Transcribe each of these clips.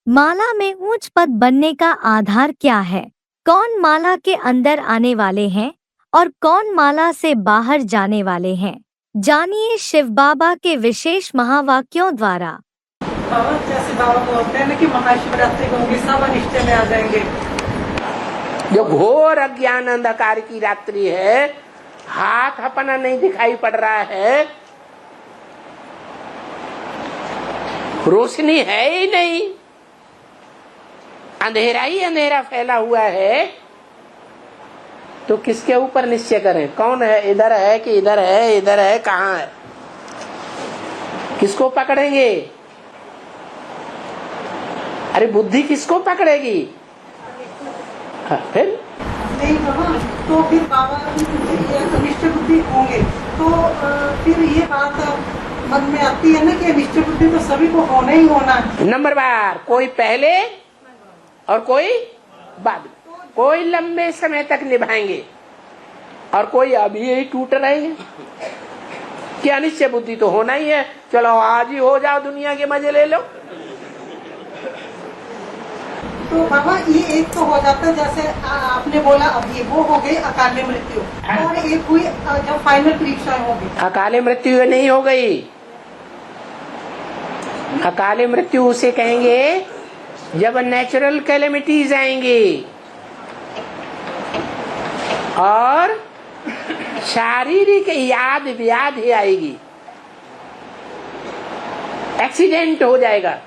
माला में ऊंच पद बनने का आधार क्या है? कौन माला के अंदर आने वाले हैं और कौन माला से बाहर जाने वाले हैं? जानिए शिव बाबा के विशेष महावाक्यों द्वारा। बाबा जैसे बाबा बोलते हैं ना कि महाशिवरात्रि को होंगी सब अनिष्ट में आ जाएंगे। जो घोर अज्ञान अंधकार की रात्रि है, हाथ अपना नहीं दिखाई पड़ रहा है, रोशनी है ही नहीं, अंधेरा ही अंधेरा फैला हुआ है, तो किसके ऊपर निश्चय करें? कौन है? इधर है कि इधर है? इधर है कहाँ है? किसको पकड़ेंगे? अरे बुद्धि किसको पकड़ेगी? फिर नहीं बाबा, तो फिर बाबा अनिष्ट बुद्धि होंगे तो फिर ये बात मन में आती है ना कि अनिष्ट बुद्धि तो सभी को होना ही होना है। नंबर बार कोई पहले और कोई बाद, कोई लंबे समय तक निभाएंगे और कोई अभी यही टूट रहे हैं कि अनिश्चय बुद्धि तो होना ही है, चलो आज ही हो जाओ, दुनिया के मजे ले लो। तो बाबा ये एक तो हो जाता है जैसे आपने बोला अभी वो हो गई अकाल मृत्यु, और एक हुई जब फाइनल परीक्षा होगी। अकाल मृत्यु नहीं हो गई। अकाल मृत्यु उसे कहेंगे जब नेचुरल कैलेमिटीज आएंगी और शारीरिक याद व्याधि आएगी, एक्सीडेंट हो जाएगा,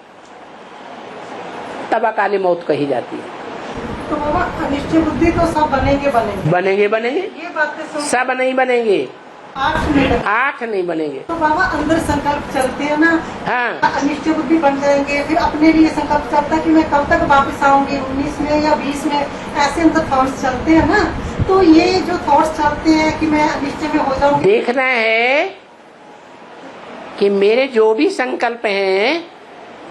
तब अकाली मौत कही जाती है। तो बाबा अनिश्चय बुद्धि तो सब बनेंगे बनेंगे ये बातें सब नहीं बनेंगे, 8 नहीं बनेंगे। तो बाबा अंदर संकल्प चलते हैं ना, हाँ, अनिश्चय बुद्धि बन जाएंगे, फिर अपने लिए संकल्प चलता है कि मैं कब तक वापस आऊंगी, 19 में या 20 में, ऐसे अंदर थॉट्स चलते हैं ना। तो ये जो थॉट्स चलते हैं कि मैं अनिश्चय में हो जाऊंगी, देखना है कि मेरे जो भी संकल्प हैं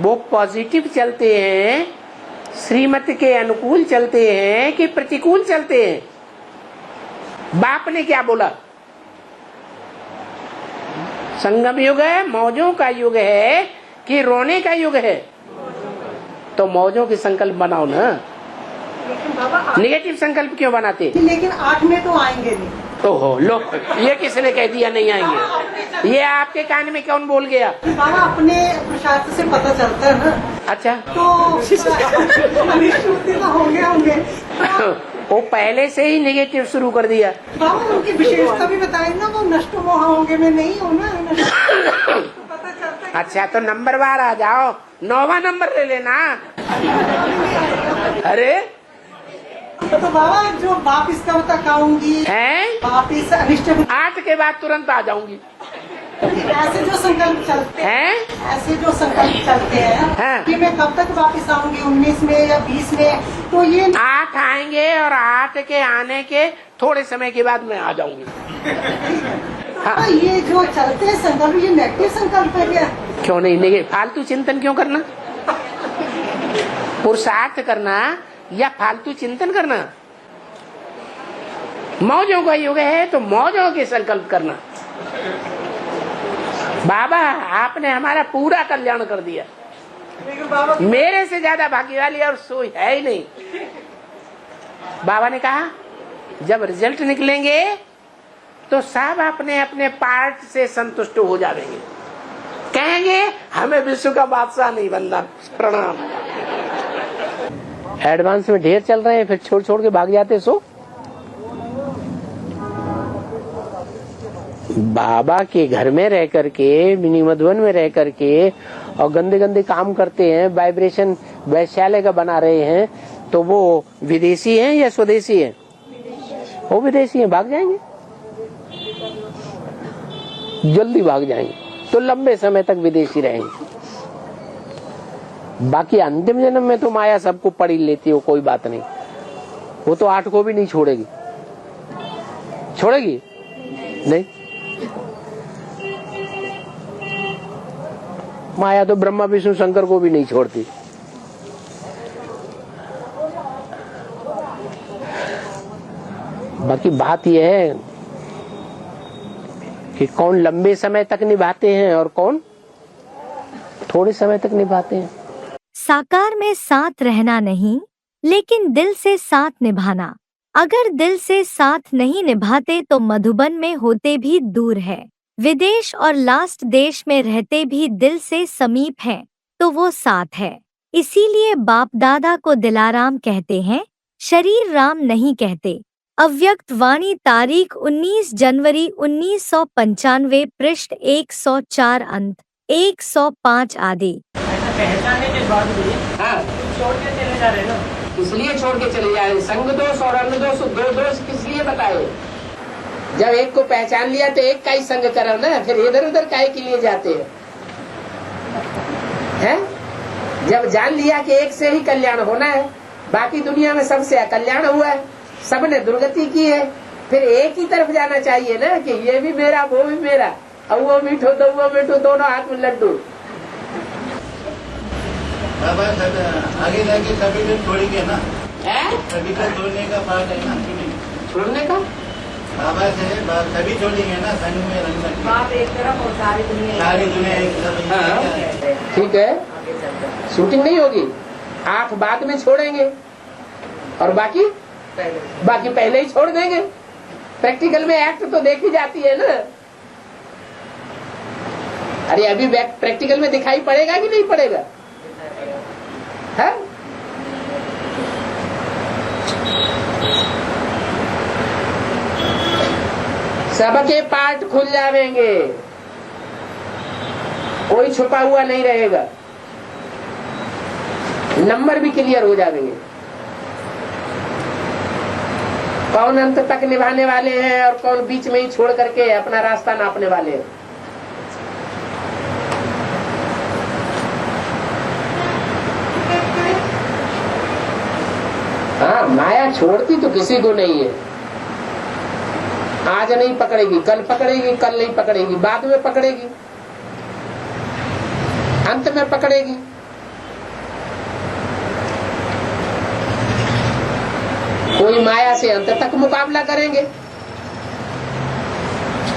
वो पॉजिटिव चलते हैं, श्रीमत के अनुकूल चलते हैं कि प्रतिकूल चलते हैं। बाप ने क्या बोला? संगम युग है, मौजों का युग है कि रोने का युग है? तो मौजों के संकल्प बनाओ ना। लेकिन बाबा निगेटिव संकल्प क्यों बनाते? लेकिन 8 में तो आएंगे नहीं। ओहो लो, ये किसने कह दिया नहीं आएंगे? ये आपके कान में कौन बोल गया? बाबा अपने पुरुषार्थ से पता चलता है ना। अच्छा, तो अनिश्चय बुद्धि तो होंगे वो पहले से ही नेगेटिव शुरू कर दिया। बाबा उनकी विशेषता भी बताएंगे ना, वो नष्ट मोह होंगे में नहीं हो ना, पता चलता है। अच्छा तो नंबर बार आ जाओ, 9वां नंबर ले लेना। अरे तो बाबा जो वापिस कब तक आऊंगी हैं? वापिस अनिष्ट बुद्धि, 8 के बाद तुरंत आ जाऊंगी। ऐसे जो संकल्प चलते हैं, ऐसे जो संकल्प चलते हैं कि मैं कब तक वापिस आऊंगी, 19 में या 20 में, तो ये 8 आएंगे और 8 के आने के थोड़े समय के बाद मैं आ जाऊंगी। हाँ। ये जो चलते हैं संकल्प, ये नेगेटिव संकल्प है क्या? क्यों नहीं? फालतू चिंतन क्यों करना? पुरुषार्थ करना या फालतू चिंतन करना? मौजों का युग है तो मौजों के संकल्प करना। बाबा आपने हमारा पूरा कल्याण कर दिया, मेरे से ज्यादा भाग्यशाली और सोई है ही नहीं। बाबा ने कहा जब रिजल्ट निकलेंगे तो सब अपने अपने पार्ट से संतुष्ट हो जाएंगे, कहेंगे हमें विश्व का बादशाह नहीं बनना, प्रणाम। एडवांस में ढेर चल रहे हैं, फिर छोड़ छोड़ के भाग जाते। सो बाबा के घर में रह करके, मिनी मधुबन में रह करके और गंदे गंदे काम करते हैं, वाइब्रेशन वैश्यालय का बना रहे हैं, तो वो विदेशी हैं या स्वदेशी हैं? वो विदेशी हैं, भाग जाएंगे, जल्दी भाग जाएंगे, तो लंबे समय तक विदेशी रहेंगे। बाकी अंतिम जन्म में तो माया सबको पड़ी लेती हो, कोई बात नहीं, वो तो 8 को भी नहीं छोड़ेगी। छोड़ेगी नहीं, माया तो ब्रह्मा विष्णु शंकर को भी नहीं छोड़ती। बाकी बात यह है कि कौन लंबे समय तक निभाते हैं और कौन थोड़े समय तक निभाते हैं। साकार में साथ रहना नहीं, लेकिन दिल से साथ निभाना। अगर दिल से साथ नहीं निभाते तो मधुबन में होते भी दूर है, विदेश और लास्ट देश में रहते भी दिल से समीप हैं, तो वो साथ है। इसीलिए बाप दादा को दिलाराम कहते हैं, शरीर राम नहीं कहते। अव्यक्त वाणी तारीख 19 जनवरी 1995 पृष्ठ 104 अंत 105 आदि। पहचानने के बाद भी हाँ छोड़ के चले जा रहे ना, इसलिए छोड़ के चले जा रहे। संग दोष और अन्न दोष, दो दोष किस लिए बताए? जब एक को पहचान लिया तो एक का ही संग करो ना, फिर इधर उधर काहे के लिए जाते हैं? जब जान लिया कि एक से ही कल्याण होना है, बाकी दुनिया में सबसे अकल्याण हुआ है, सबने दुर्गति की है, फिर एक ही तरफ जाना चाहिए ना कि ये भी मेरा वो भी मेरा, और वो मीठो तो वो मीठो, दोनों हाथ में लड्डू। आगे जाके सभी को छोड़ेंगे ना, सभी का छोड़ने का बात है ना, छोड़ने का बाबा से सभी छोड़ेंगे ना, संग में रंग बाप एक तरफ और सारी दुनिया एक तरफ। ठीक है, शूटिंग नहीं होगी, 8 बाद में छोड़ेंगे और बाकी पहले ही छोड़ देंगे। प्रैक्टिकल में एक्ट तो देखी जाती है ना। अरे अभी प्रैक्टिकल में दिखाई पड़ेगा कि नहीं पड़ेगा? है? सबके पार्ट खुल जाएंगे, कोई छुपा हुआ नहीं रहेगा, नंबर भी क्लियर हो जाएंगे। कौन अंत तक निभाने वाले हैं और कौन बीच में ही छोड़ करके अपना रास्ता नापने वाले हैं। हाँ, माया छोड़ती तो किसी को नहीं है। आज नहीं पकड़ेगी, कल पकड़ेगी, कल नहीं पकड़ेगी, बाद में पकड़ेगी, अंत में पकड़ेगी। कोई माया से अंत तक मुकाबला करेंगे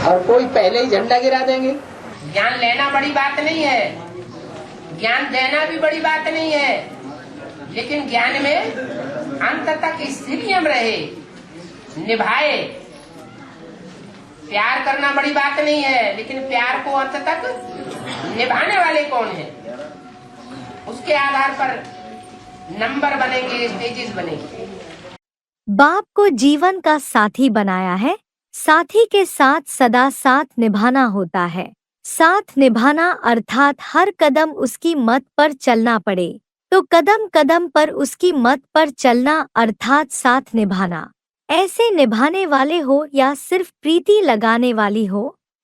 और कोई पहले ही झंडा गिरा देंगे। ज्ञान लेना बड़ी बात नहीं है, ज्ञान देना भी बड़ी बात नहीं है, लेकिन ज्ञान में अंत तक स्थिर रहे, निभाए। प्यार करना बड़ी बात नहीं है, लेकिन प्यार को अंत तक निभाने वाले कौन है, उसके आधार पर नंबर बनेंगे, स्टेजेस बनेंगे। बाप को जीवन का साथी बनाया है, साथी के साथ सदा साथ निभाना होता है। साथ निभाना अर्थात हर कदम उसकी मत पर चलना पड़े तो कदम कदम पर उसकी मत पर चलना अर्थात साथ निभाना। ऐसे निभाने वाले हो या सिर्फ प्रीति लगाने वाली हो।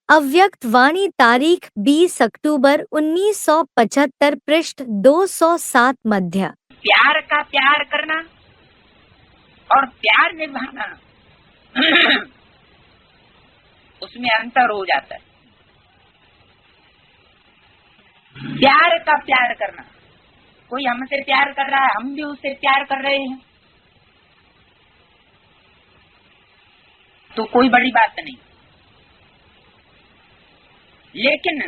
अव्यक्त वाणी तारीख 20 अक्टूबर 1975 पृष्ठ 207 मध्य। प्यार का प्यार करना और प्यार निभाना उसमें अंतर हो जाता है। प्यार का प्यार करना, कोई हमसे प्यार कर रहा है, हम भी उससे प्यार कर रहे हैं, तो कोई बड़ी बात नहीं। लेकिन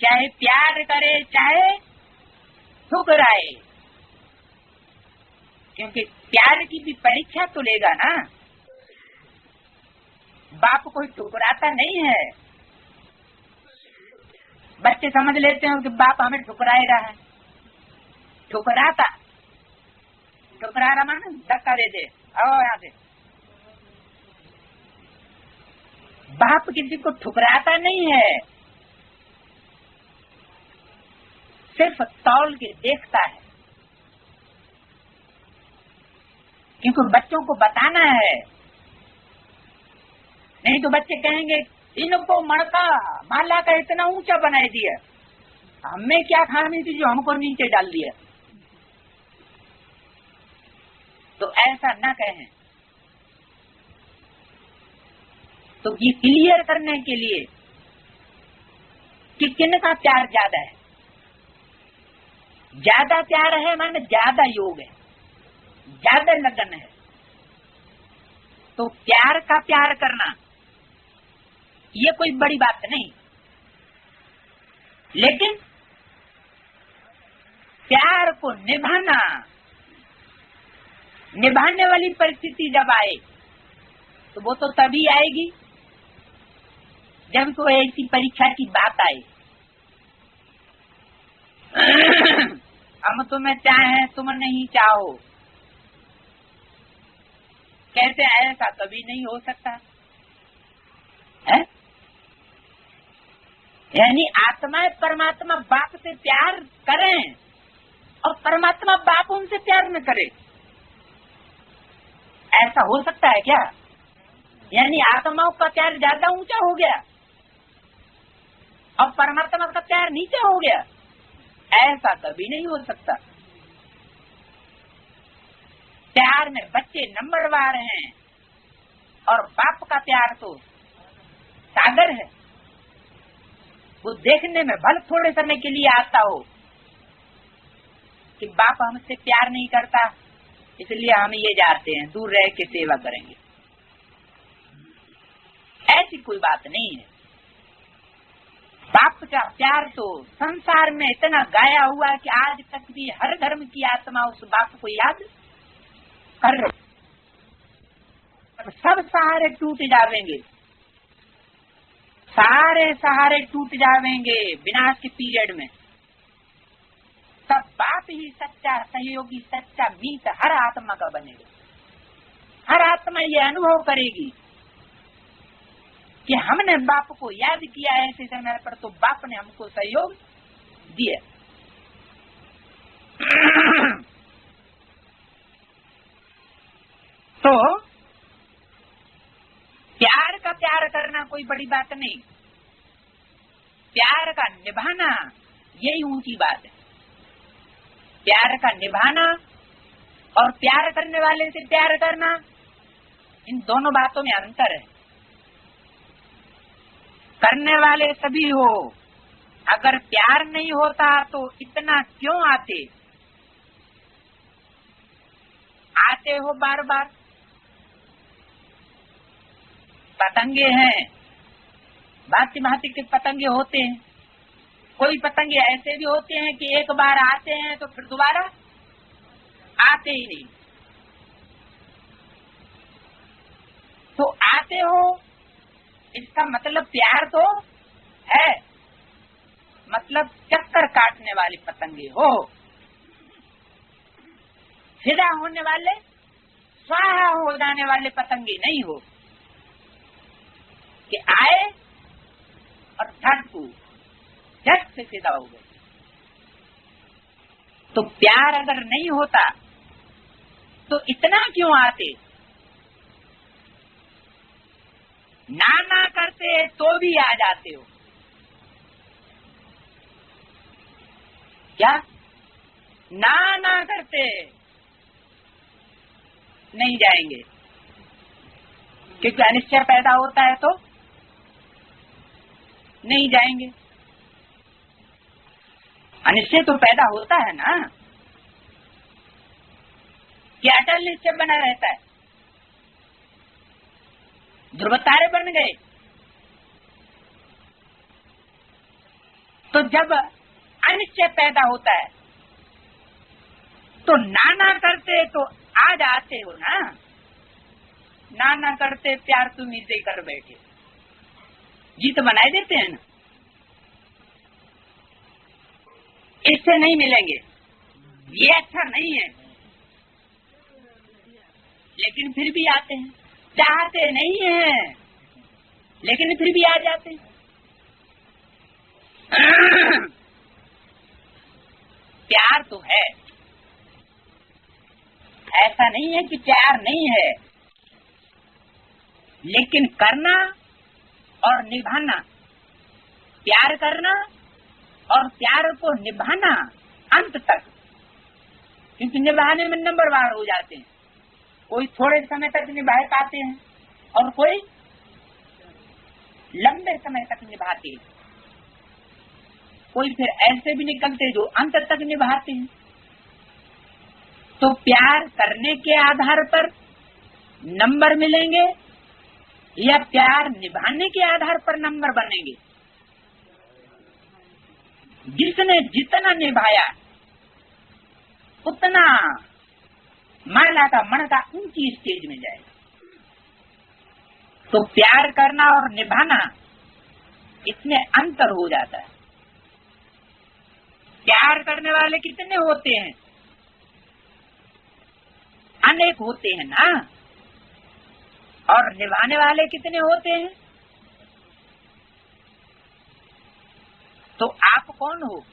चाहे प्यार करे चाहे ठुकराए, क्योंकि प्यार की भी परीक्षा तो लेगा ना। बाप कोई ठुकराता नहीं है। बच्चे समझ लेते हैं कि बाप हमें ठुकराए रहा है। ठुकरा रहा माने धक्का दे दे, आओ यहाँ से। बाप किसी को ठुकराता नहीं है, सिर्फ तौल के देखता है, क्योंकि बच्चों को बताना है। नहीं तो बच्चे कहेंगे इनको मड़का माला का इतना ऊंचा बना दिया, हमें क्या खानी थी जो हमको नीचे डाल दिया। तो ऐसा न कहें। तो ये क्लियर करने के लिए कि किन का प्यार ज्यादा है। ज्यादा प्यार है माने ज्यादा योग है, ज्यादा लगन है। तो प्यार का प्यार करना ये कोई बड़ी बात नहीं, लेकिन प्यार को निभाना, निभाने वाली परिस्थिति जब आए तो वो तो तभी आएगी जब कोई ऐसी परीक्षा की बात आए। हम तुम्हें चाहें तुम नहीं चाहो, कहते हैं ऐसा कभी नहीं हो सकता है। यानी आत्मा परमात्मा बाप से प्यार करें और परमात्मा बाप उनसे प्यार न करे, ऐसा हो सकता है क्या? यानी आत्माओं का प्यार ज्यादा ऊंचा हो गया और परमात्मा का प्यार नीचा हो गया, ऐसा कभी नहीं हो सकता। प्यार में बच्चे नंबरवार हैं और बाप का प्यार तो सागर है। वो देखने में भले थोड़े समय के लिए आता हो कि बाप हमसे प्यार नहीं करता, इसलिए हम ये जाते हैं दूर रह के सेवा करेंगे, ऐसी कोई बात नहीं है। बाप का प्यार तो संसार में इतना गाया हुआ कि आज तक भी हर धर्म की आत्मा उस बाप को याद कर रही। सब सहारे टूट जावेंगे, सारे सहारे टूट जावेंगे विनाश के पीरियड में, तब बाप ही सच्चा सहयोगी, सच्चा मीत हर आत्मा का बनेगा। हर आत्मा ये अनुभव करेगी कि हमने बाप को याद किया ऐसे समय पर, तो बाप ने हमको सहयोग दिया। तो प्यार का प्यार करना कोई बड़ी बात नहीं, प्यार का निभाना यही ऊंची बात है। प्यार का निभाना और प्यार करने वाले से प्यार करना, इन दोनों बातों में अंतर है। करने वाले सभी हो, अगर प्यार नहीं होता तो इतना क्यों आते हो बार बार। पतंगे हैं, भांति भांति के पतंगे होते हैं। कोई पतंगे ऐसे भी होते हैं कि एक बार आते हैं तो फिर दोबारा आते ही नहीं। तो आते हो इसका मतलब प्यार तो है, मतलब चक्कर काटने वाले पतंगे हो, फिदा होने वाले, स्वाहा हो जाने वाले पतंगे नहीं हो कि आए और झट से फिदा हो गए। तो प्यार अगर नहीं होता तो इतना क्यों आते, ना करते तो भी आ जाते हो क्या? ना करते नहीं जाएंगे, क्योंकि अनिश्चय पैदा होता है तो नहीं जाएंगे। अनिश्चय तो पैदा होता है ना, कि अटल निश्चय बना रहता है। ध्रुव तारे बन गए, तो जब अनिश्चय पैदा होता है तो ना करते तो आ जाते हो ना करते प्यार तुम ही से कर बैठे, जीत बनाए देते हैं ना। इससे नहीं मिलेंगे, ये अच्छा नहीं है, लेकिन फिर भी आते हैं। चाहते नहीं हैं लेकिन फिर भी आ जाते हैं। प्यार तो है, ऐसा नहीं है कि प्यार नहीं है, लेकिन करना और निभाना, प्यार करना और प्यार को निभाना अंत तक, क्योंकि निभाने में नंबरवार हो जाते हैं। कोई थोड़े समय तक निभा पाते हैं और कोई लंबे समय तक निभाते हैं, कोई फिर ऐसे भी निकलते जो अंत तक निभाते हैं। तो प्यार करने के आधार पर नंबर मिलेंगे या प्यार निभाने के आधार पर नंबर बनेंगे। जिसने जितना निभाया उतना माला का मन का ऊंची स्टेज में जाएगा। तो प्यार करना और निभाना, इसमें अंतर हो जाता है। प्यार करने वाले कितने होते हैं? अनेक होते हैं ना। और निभाने वाले कितने होते हैं? तो आप कौन हो?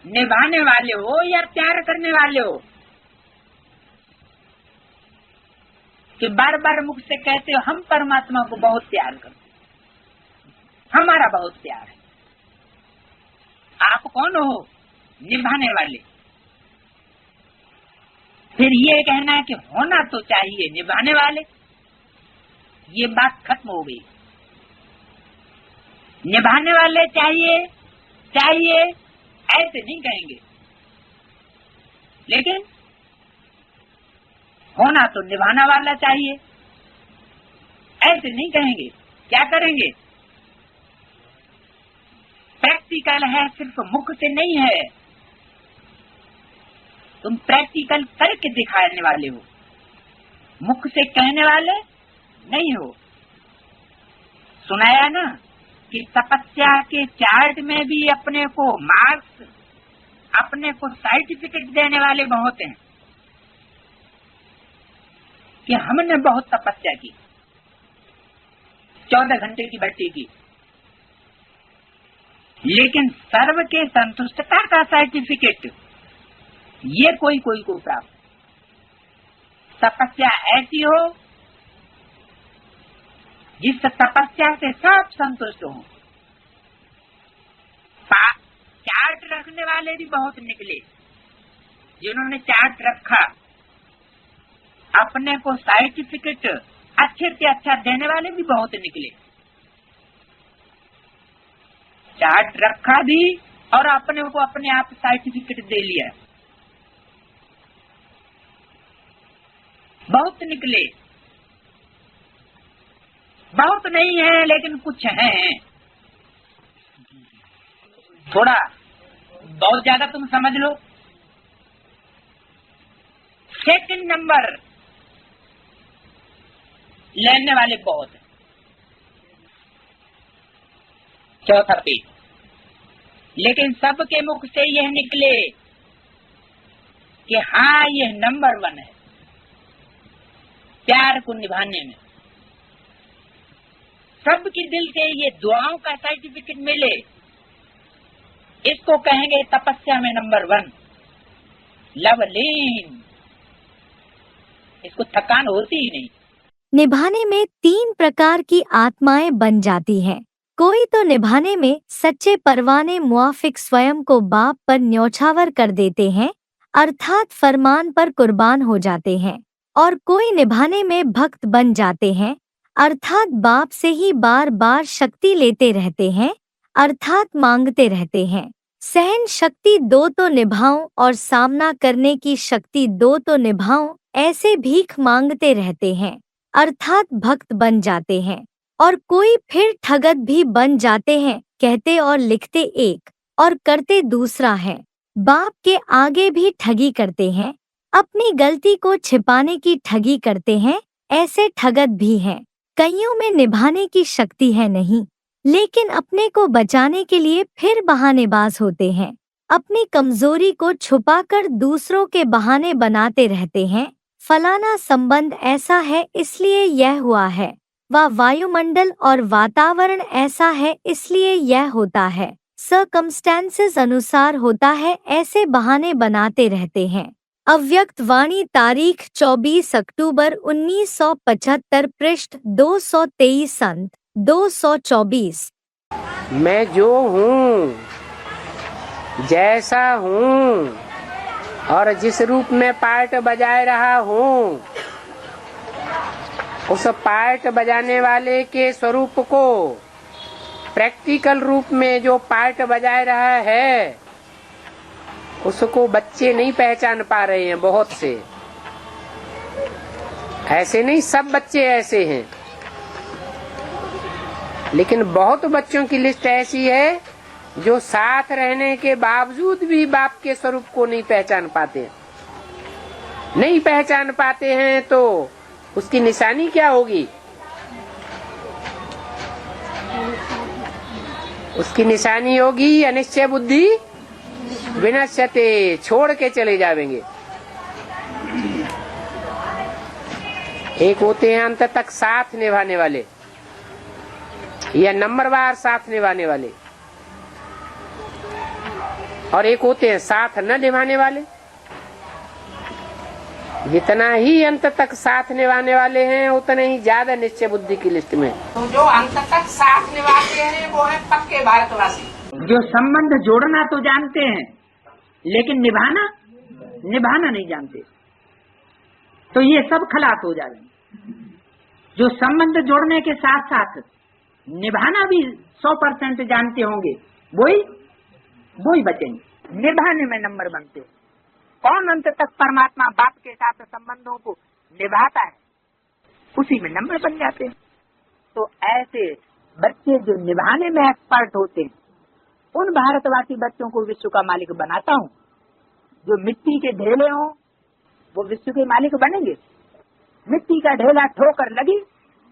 निभाने वाले हो या प्यार करने वाले हो? कि बार बार मुख से कहते हो हम परमात्मा को बहुत प्यार करते, हमारा बहुत प्यार है। आप कौन हो? निभाने वाले। फिर ये कहना है कि होना तो चाहिए निभाने वाले, ये बात खत्म हो गई। निभाने वाले चाहिए चाहिए ऐसे नहीं कहेंगे, लेकिन होना तो निभाना वाला चाहिए ऐसे नहीं कहेंगे। क्या करेंगे? प्रैक्टिकल है, सिर्फ मुख से नहीं है। तुम प्रैक्टिकल करके दिखाने वाले हो, मुख से कहने वाले नहीं हो। सुनाया ना कि तपस्या के चार्ट में भी अपने को मार्क्स, अपने को सर्टिफिकेट देने वाले बहुत हैं कि हमने बहुत तपस्या की, 14 घंटे की भट्टी की, लेकिन सर्व के संतुष्टता का सर्टिफिकेट ये कोई कोई को प्राप्त। तपस्या ऐसी हो जिस तपस्या से सब संतुष्ट हो। चार्ट रखने वाले भी बहुत निकले, जिन्होंने चार्ट रखा, अपने को सर्टिफिकेट अच्छे से अच्छा देने वाले भी बहुत निकले। चार्ट रखा भी और अपने को अपने आप सर्टिफिकेट दे लिया, बहुत निकले। बहुत नहीं है लेकिन कुछ है। थोड़ा बहुत ज्यादा तुम समझ लो। सेकंड नंबर लेने वाले बहुत है, चौथा पेज। लेकिन सबके मुख से यह निकले कि हाँ यह नंबर 1 है प्यार को निभाने में। सबके दिल से ये दुआओं का सर्टिफिकेट मिले, इसको कहेंगे तपस्या में नंबर 1, लवलीन। इसको थकान होती ही नहीं। निभाने में 3 प्रकार की आत्माएं बन जाती हैं। कोई तो निभाने में सच्चे परवाने मुआफिक स्वयं को बाप पर न्यौछावर कर देते हैं, अर्थात फरमान पर कुर्बान हो जाते हैं। और कोई निभाने में भक्त बन जाते हैं, अर्थात बाप से ही बार बार शक्ति लेते रहते हैं, अर्थात मांगते रहते हैं। सहन शक्ति 2 तो निभाऊं और सामना करने की शक्ति 2 तो निभाऊं, ऐसे भीख मांगते रहते हैं, अर्थात भक्त बन जाते हैं। और कोई फिर ठगत भी बन जाते हैं, कहते और लिखते एक और करते दूसरा है। बाप के आगे भी ठगी करते हैं, अपनी गलती को छिपाने की ठगी करते हैं, ऐसे ठगत भी हैं। कईयों में निभाने की शक्ति है नहीं, लेकिन अपने को बचाने के लिए फिर बहानेबाज होते हैं। अपनी कमजोरी को छुपाकर दूसरों के बहाने बनाते रहते हैं। फलाना संबंध ऐसा है इसलिए यह हुआ है, व वायुमंडल और वातावरण ऐसा है इसलिए यह होता है, सर्कमस्टेंसेस अनुसार होता है, ऐसे बहाने बनाते रहते हैं। अव्यक्त वाणी तारीख 24 अक्टूबर 1975 पृष्ठ 223 संत 224। मैं जो हूँ, जैसा हूँ और जिस रूप में पार्ट बजाए रहा हूँ, उस पार्ट बजाने वाले के स्वरूप को प्रैक्टिकल रूप में जो पार्ट बजाए रहा है उसको बच्चे नहीं पहचान पा रहे हैं। बहुत से ऐसे नहीं, सब बच्चे ऐसे हैं, लेकिन बहुत बच्चों की लिस्ट ऐसी है जो साथ रहने के बावजूद भी बाप के स्वरूप को नहीं पहचान पाते हैं तो उसकी निशानी क्या होगी? उसकी निशानी होगी अनिश्चय बुद्धि विनश्यते, छोड़ के चले जाएंगे। एक होते हैं अंत तक साथ निभाने वाले या नंबरवार साथ निभाने वाले, और एक होते हैं साथ न निभाने वाले। जितना ही अंत तक साथ निभाने वाले हैं उतने ही ज्यादा निश्चय बुद्धि की लिस्ट में। तो जो अंत तक साथ निभाते हैं वो है पक्के भारतवासी। जो संबंध जोड़ना तो जानते हैं लेकिन निभाना नहीं जानते, तो ये सब खलास हो जाएंगे। जो संबंध जोड़ने के साथ साथ निभाना भी 100% जानते होंगे वही बचेंगे, निभाने में नंबर बनते। कौन अंत तक परमात्मा बाप के साथ संबंधों को निभाता है उसी में नंबर बन जाते हैं। तो ऐसे बच्चे जो निभाने में एक्सपर्ट होते हैं उन भारतवासी बच्चों को विश्व का मालिक बनाता हूँ। जो मिट्टी के ढेले हों वो विश्व के मालिक बनेंगे। मिट्टी का ढेला ठोकर लगी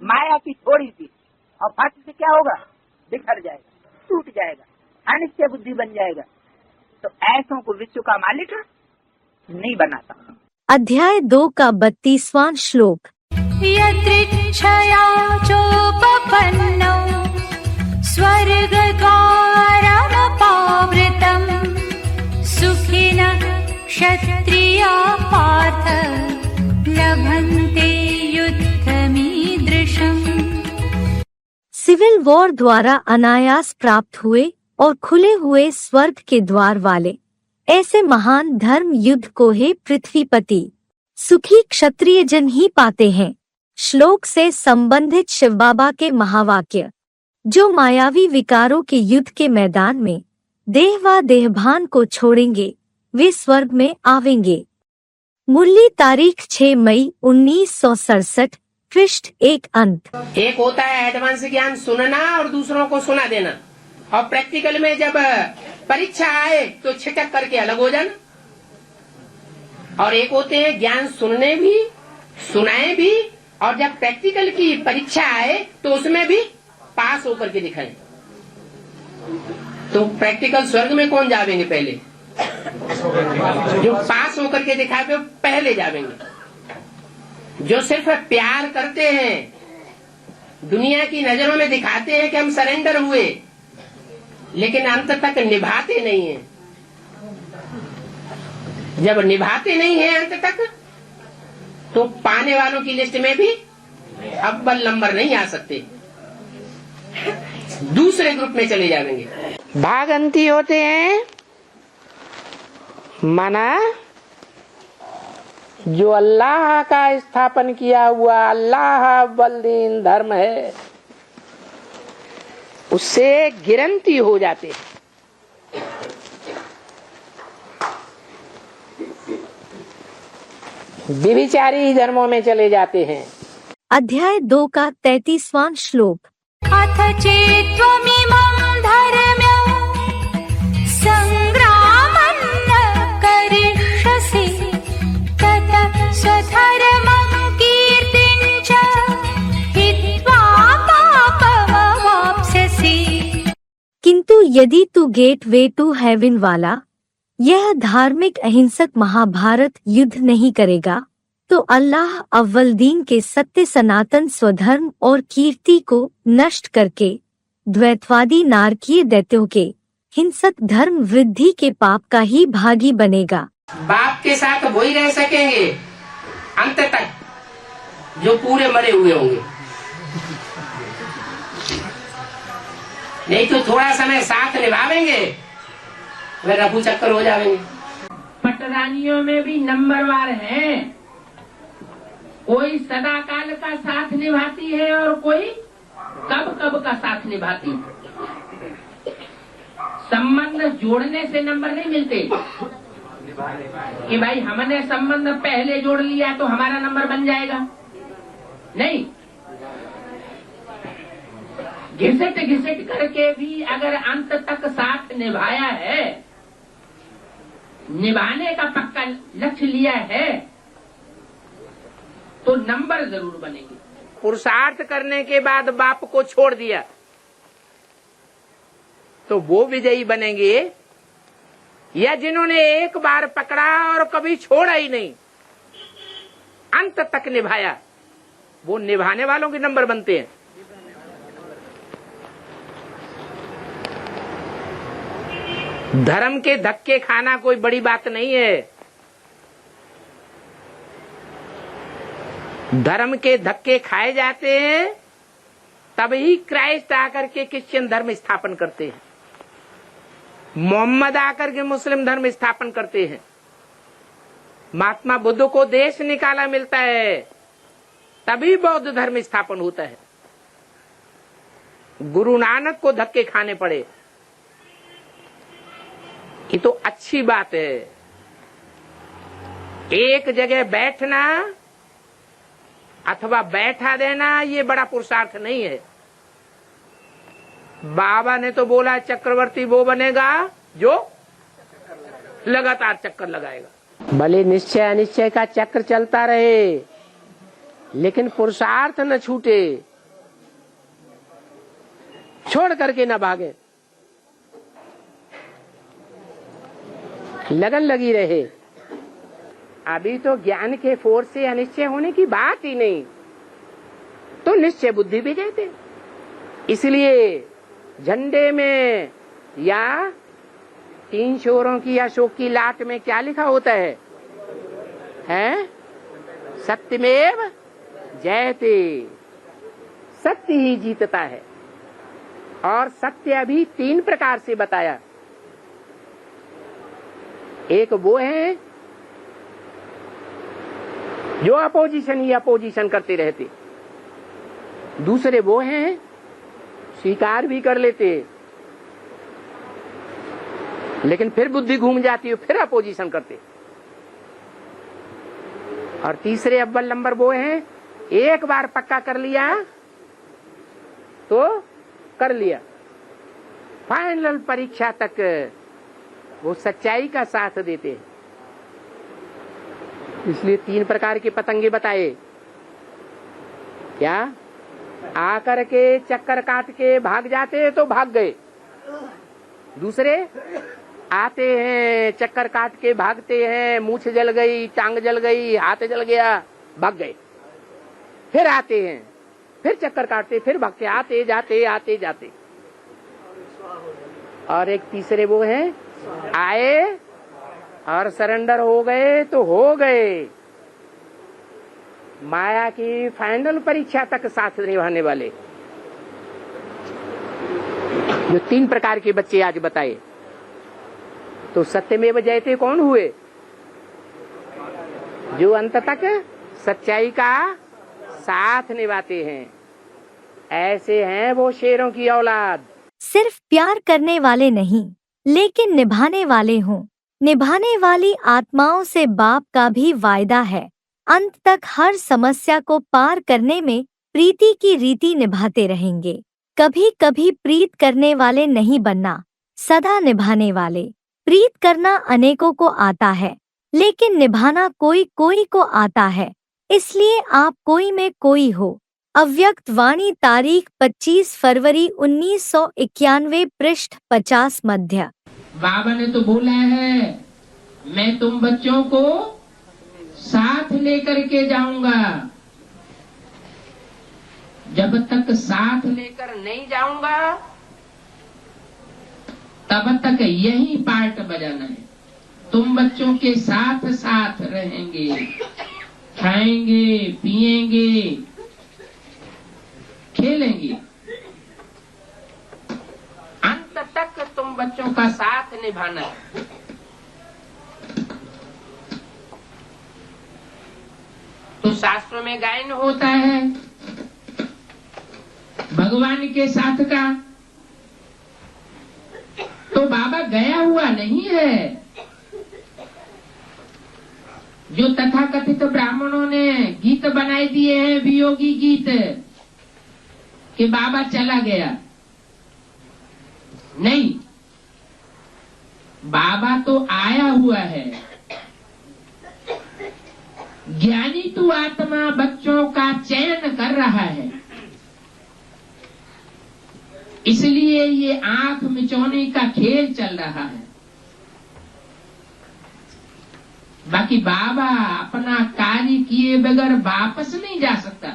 माया की थोड़ी सी और फट से क्या होगा? बिखर जाएगा, टूट जाएगा, अनिश्चय बुद्धि बन जाएगा। तो ऐसों को विश्व का मालिक नहीं बनाता। अध्याय 2 का 32वां श्लोक। यदृच्छया चोपपन्नौ स्वर्गद्वारमपावृतम् सुखिनः क्षत्रिया पार्थ लभन्ते युद्धमीदृशम्। सिविल वॉर द्वारा अनायास प्राप्त हुए और खुले हुए स्वर्ग के द्वार वाले ऐसे महान धर्म युद्ध को हे पृथ्वीपति सुखी क्षत्रिय जन ही पाते हैं। श्लोक से संबंधित शिव बाबा के महावाक्य। जो मायावी विकारों के युद्ध के मैदान में देह व देहभान को छोड़ेंगे वे स्वर्ग में आवेंगे। मुरली तारीख 6 मई 1967, पृष्ठ 1 अंत। एक होता है एडवांस ज्ञान सुनना और दूसरों को सुना देना, और प्रैक्टिकल में जब परीक्षा आए तो छिटक करके अलग हो जाना। और एक होते हैं ज्ञान सुनने भी सुनाए भी, और जब प्रैक्टिकल की परीक्षा आए तो उसमें भी पास होकर के दिखाएं। तो प्रैक्टिकल स्वर्ग में कौन जावेंगे? पहले जो पास होकर के दिखाए पहले जावेंगे। जो सिर्फ प्यार करते हैं, दुनिया की नजरों में दिखाते हैं कि हम सरेंडर हुए, लेकिन अंत तक निभाते नहीं हैं। जब निभाते नहीं हैं अंत तक तो पाने वालों की लिस्ट में भी अव्वल नंबर नहीं आ सकते, दूसरे ग्रुप में चले जाएंगे। भागंती होते हैं माना जो अल्लाह का स्थापन किया हुआ अल्लाह अव्वल दीन धर्म है उससे गिरंती हो जाते हैं। व्यभिचारी धर्मों में चले जाते हैं। अध्याय 2 का 33वां श्लोक। अथ चेत्त्वमिमं धर्म्यं संग्रामं न करिष्यसि ततः स्वधर्मं कीर्तिं च हित्वा पापमवाप्स्यसि। किंतु यदि तू गेट वे टू हेवन वाला यह धार्मिक अहिंसक महाभारत युद्ध नहीं करेगा तो अल्लाह अव्वल दीन के सत्य सनातन स्वधर्म और कीर्ति को नष्ट करके द्वैतवादी नारकीय दैत्यों के हिंसक धर्म वृद्धि के पाप का ही भागी बनेगा। बाप के साथ वही रह सकेंगे अंत तक जो पूरे मरे हुए होंगे, नहीं तो थोड़ा समय साथ निभावेंगे वे रफू चक्कर हो जाएंगे। पटरानियों में भी नंबरवार हैं, कोई सदा काल का साथ निभाती है और कोई कब कब का साथ निभाती है। संबंध जोड़ने से नंबर नहीं मिलते कि भाई हमने संबंध पहले जोड़ लिया तो हमारा नंबर बन जाएगा, नहीं। घिसट घिसट करके भी अगर अंत तक साथ निभाया है, निभाने का पक्का लक्ष्य लिया है, तो नंबर जरूर बनेंगे। पुरुषार्थ करने के बाद बाप को छोड़ दिया तो वो विजयी बनेंगे, या जिन्होंने एक बार पकड़ा और कभी छोड़ा ही नहीं, अंत तक निभाया, वो निभाने वालों के नंबर बनते हैं। धर्म के धक्के खाना कोई बड़ी बात नहीं है। धर्म के धक्के खाए जाते हैं तभी क्राइस्ट आकर के क्रिश्चियन धर्म स्थापन करते हैं, मोहम्मद आकर के मुस्लिम धर्म स्थापन करते हैं, महात्मा बुद्ध को देश निकाला मिलता है तभी बौद्ध धर्म स्थापन होता है, गुरु नानक को धक्के खाने पड़े। ये तो अच्छी बात है। एक जगह बैठना अथवा बैठा देना ये बड़ा पुरुषार्थ नहीं है। बाबा ने तो बोला चक्रवर्ती वो बनेगा जो लगातार चक्कर लगाएगा। भले निश्चय अनिश्चय का चक्र चलता रहे लेकिन पुरुषार्थ न छूटे, छोड़ करके न भागे, लगन लगी रहे। अभी तो ज्ञान के फोर्स से अनिश्चय होने की बात ही नहीं, तो निश्चय बुद्धि भी कहते। इसलिए झंडे में या 3 शोरों की अशोक की लाट में क्या लिखा होता है? सत्यमेव जयते, सत्य ही जीतता है। और सत्य अभी 3 प्रकार से बताया। एक वो है जो अपोजिशन ही अपोजिशन करते रहते, दूसरे वो हैं स्वीकार भी कर लेते लेकिन फिर बुद्धि घूम जाती है, फिर अपोजिशन करते, और तीसरे अव्वल नंबर वो हैं एक बार पक्का कर लिया तो कर लिया, फाइनल परीक्षा तक वो सच्चाई का साथ देते हैं। इसलिए 3 प्रकार के पतंगे बताए। क्या? आकर के चक्कर काट के भाग जाते तो भाग गए, दूसरे आते हैं चक्कर काट के भागते हैं, मूछ जल गई, टांग जल गई, हाथ जल गया, भाग गए, फिर आते हैं, फिर चक्कर काटते, फिर भागते, आते जाते आते जाते। और एक तीसरे वो हैं आए और सरेंडर हो गए तो हो गए, माया की फाइनल परीक्षा तक साथ निभाने वाले। जो 3 प्रकार के बच्चे आज बताए, तो सत्यमेव जयते कौन हुए? जो अंत तक सच्चाई का साथ निभाते हैं, ऐसे हैं वो शेरों की औलाद। सिर्फ प्यार करने वाले नहीं लेकिन निभाने वाले हों। निभाने वाली आत्माओं से बाप का भी वायदा है, अंत तक हर समस्या को पार करने में प्रीति की रीति निभाते रहेंगे। कभी कभी प्रीत करने वाले नहीं बनना, सदा निभाने वाले। प्रीत करना अनेकों को आता है लेकिन निभाना कोई कोई को आता है, इसलिए आप कोई में कोई हो। अव्यक्त वाणी तारीख 25 फरवरी 1991 पृष्ठ 50 मध्य। बाबा ने तो बोला है मैं तुम बच्चों को साथ लेकर के जाऊंगा। जब तक साथ लेकर नहीं जाऊंगा तब तक यही पार्ट बजाना है। तुम बच्चों के साथ साथ रहेंगे, खाएंगे, पिएंगे, खेलेंगे, अंत तक तुम बच्चों का साथ निभाना है। तो शास्त्रों में गायन होता है भगवान के साथ का, तो बाबा गया हुआ नहीं है। जो तथाकथित ब्राह्मणों ने गीत बनाए दिए हैं, वियोगी गीत, कि बाबा चला गया, नहीं, बाबा तो आया हुआ है। ज्ञानी तू आत्मा बच्चों का चयन कर रहा है, इसलिए ये आंख मिचौने का खेल चल रहा है। बाकी बाबा अपना कार्य किए बगैर वापस नहीं जा सकता।